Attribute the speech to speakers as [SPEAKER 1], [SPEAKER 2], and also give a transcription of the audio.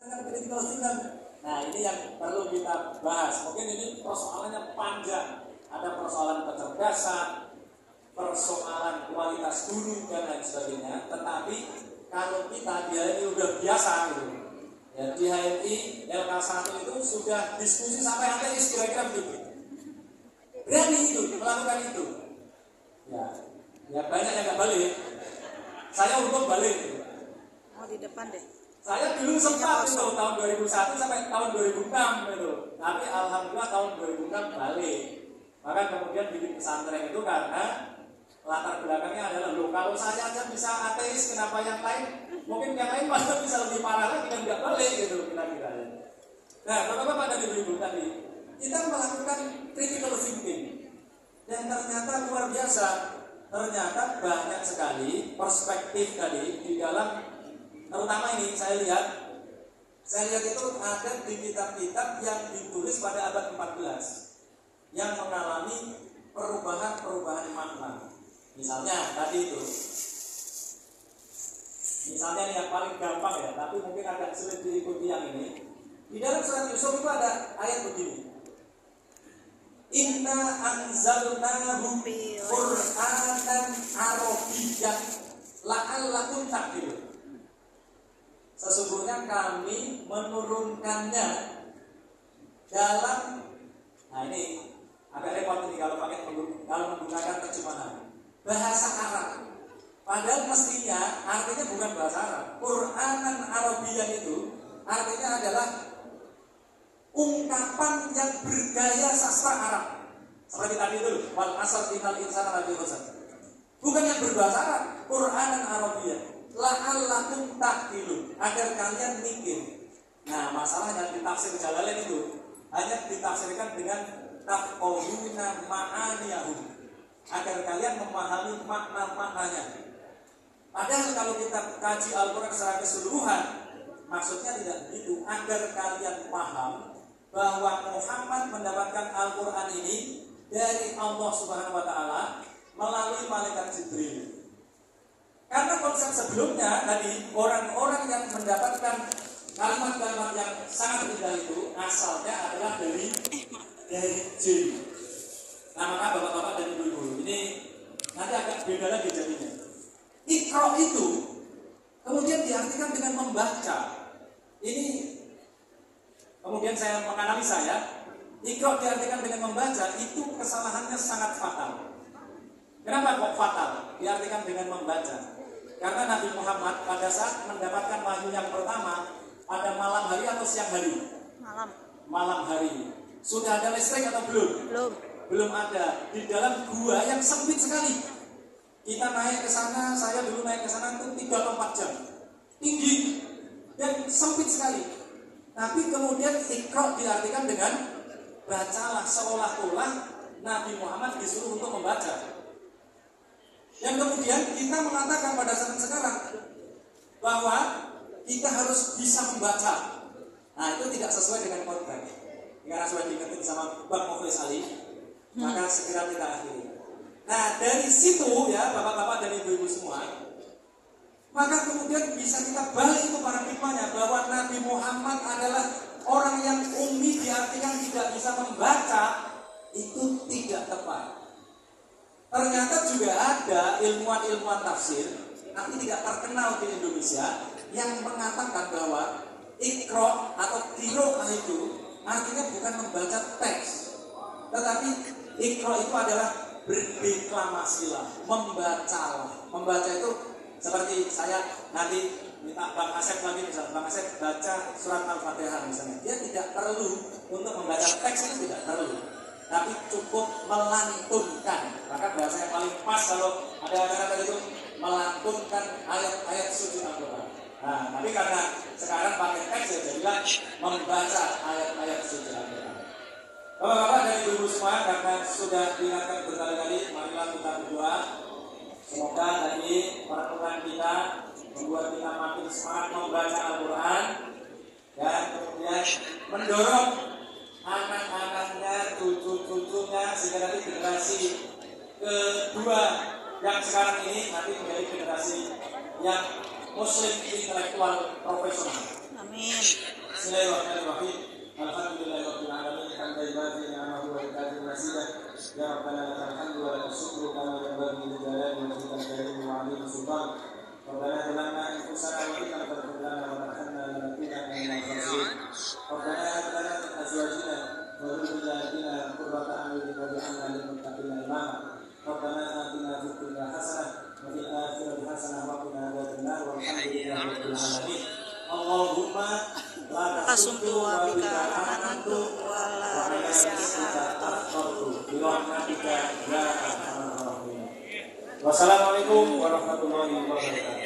[SPEAKER 1] critical thinking. Nah, ini yang perlu kita bahas. Mungkin ini persoalannya panjang. Ada persoalan kecerdasan, persoalan kualitas guru dan lain sebagainya. Tetapi kalau kita di HMI udah biasa gitu. Ya, di HMI LK1 itu sudah diskusi sampai ateis kira-kira begitu. Berani itu melakukan itu. Ya banyak yang nggak balik. Saya untung balik. Gitu.
[SPEAKER 2] Mau di depan deh.
[SPEAKER 1] Saya dulu sempat itu tahun 2001 sampai tahun 2006 itu. Tapi alhamdulillah tahun 2006 balik. Maka kemudian bikin pesantren itu karena latar belakangnya adalah loh, kalau saya aja bisa ateis, kenapa yang lain? Mungkin yang lain malah bisa lebih parah lagi dan nggak balik gitu kira-kira. Nah, bapak-bapak dan ibu-ibu tadi, kita melakukan critical thinking dan ternyata luar biasa. Ternyata banyak sekali perspektif tadi di dalam, terutama ini saya lihat itu ada di kitab-kitab yang ditulis pada abad 14 yang mengalami perubahan makna. Misalnya tadi itu, misalnya ini yang paling gampang ya, tapi mungkin agak sulit diikuti yang ini. Di dalam surat Yusuf itu ada ayat begini. Inna anzalnahu Qur'anan Arabiyyan la'allakum ta'qilun. Sesungguhnya kami menurunkannya dalam, nah ini agak repot ini kalau menggunakan terjemahan bahasa Arab. Padahal mestinya artinya bukan bahasa Arab. Qur'anan Arabiyyan itu artinya adalah ungkapan yang bergaya sastra Arab. Seperti tadi itu, wal asr innal insana lafi khusr. Bukan yang berbahasa Arab, Qur'anan Arabiyyan. La'allakum ta'qilun, agar kalian mikir. Nah, masalahnya di tafsir Jalalain itu hanya ditafsirkan dengan tafqahuna ma'aniyahu, agar kalian memahami makna-maknanya. Padahal kalau kita kaji Al-Quran secara keseluruhan, maksudnya tidak begitu, agar kalian paham bahwa Muhammad mendapatkan Al-Quran ini dari Allah Subhanahu wa Ta'ala melalui malaikat Jibril. Karena konsep sebelumnya tadi, orang-orang yang mendapatkan kalimat-kalimat yang sangat indah itu asalnya adalah dari jin. Nah, maka bapak-bapak dan ibu-ibu, ini nanti agak beda lagi jadinya. Iqra itu kemudian diartikan dengan membaca. Ini kemudian saya menganalisa ya. Iqra diartikan dengan membaca itu kesalahannya sangat fatal. Kenapa kok fatal? Diartikan dengan membaca. Karena Nabi Muhammad pada saat mendapatkan wahyu yang pertama pada malam hari atau siang hari? Malam hari. Sudah ada listrik atau belum? Belum ada. Di dalam gua yang sempit sekali. Kita naik ke sana, saya dulu naik ke sana itu 3 atau 4 jam. Tinggi dan sempit sekali. Tapi kemudian Iqra diartikan dengan bacalah, seolah-olah Nabi Muhammad disuruh untuk membaca. Yang kemudian kita mengatakan pada saat sekarang bahwa kita harus bisa membaca. Nah, itu tidak sesuai dengan konteks. Karena sudah diingatkan sama Bang Mukhlis Ali, maka segera kita akhiri. Nah, dari situ ya bapak-bapak dan ibu-ibu semua, maka kemudian bisa kita balik itu paradigmanya bahwa Nabi Muhammad adalah orang yang ummi, diartikan tidak bisa membaca, itu tidak tepat. Ternyata juga ada ilmuwan-ilmuwan tafsir, tapi tidak terkenal di Indonesia, yang mengatakan bahwa Iqra atau qiraah itu artinya bukan membaca teks, tetapi Iqra itu adalah berdeklamasilah, membacalah. Membaca itu seperti saya nanti minta Bang Asep lagi, misalnya Bang Asep baca surat Al-Fatihah misalnya, dia tidak perlu untuk membaca teks, itu tidak perlu, tapi cukup melantunkan. Maka bahasa yang paling pas kalau ada kata-kata itu melantunkan ayat-ayat suci Al-Quran. Nah, tapi karena sekarang pakai teks ya jadilah membaca ayat-ayat suci Al-Quran. Bapak-bapak dan ibu-ibu semua, karena sudah diingatkan berkali-kali, marilah kita berdoa. Semoga tadi pertemuan kita membuat kita makin semangat membaca Al-Quran dan kemudian mendorong anak-anaknya, cucu-cucunya, sehingga nanti generasi kedua yang sekarang ini nanti menjadi generasi yang muslim intelektual profesional.
[SPEAKER 2] Amin.
[SPEAKER 3] وبارك لجلال وجهك الكريم وعظيم سلطانك ربنا ظلمنا انفسنا وان لم تغفر لنا وترحمنا لنكونن من الخاسرين ربنا هب لنا من ازواجنا وذرياتنا قرة اعين واجعلنا للمتقين اماما ربنا آتنا في الدنيا حسنة وفي الآخرة حسنة وقنا عذاب النار والحمد لله رب العالمين اللهم لا
[SPEAKER 2] Kasuntu wa bika amantu wala
[SPEAKER 3] Wassalamualaikum warahmatullahi wabarakatuh.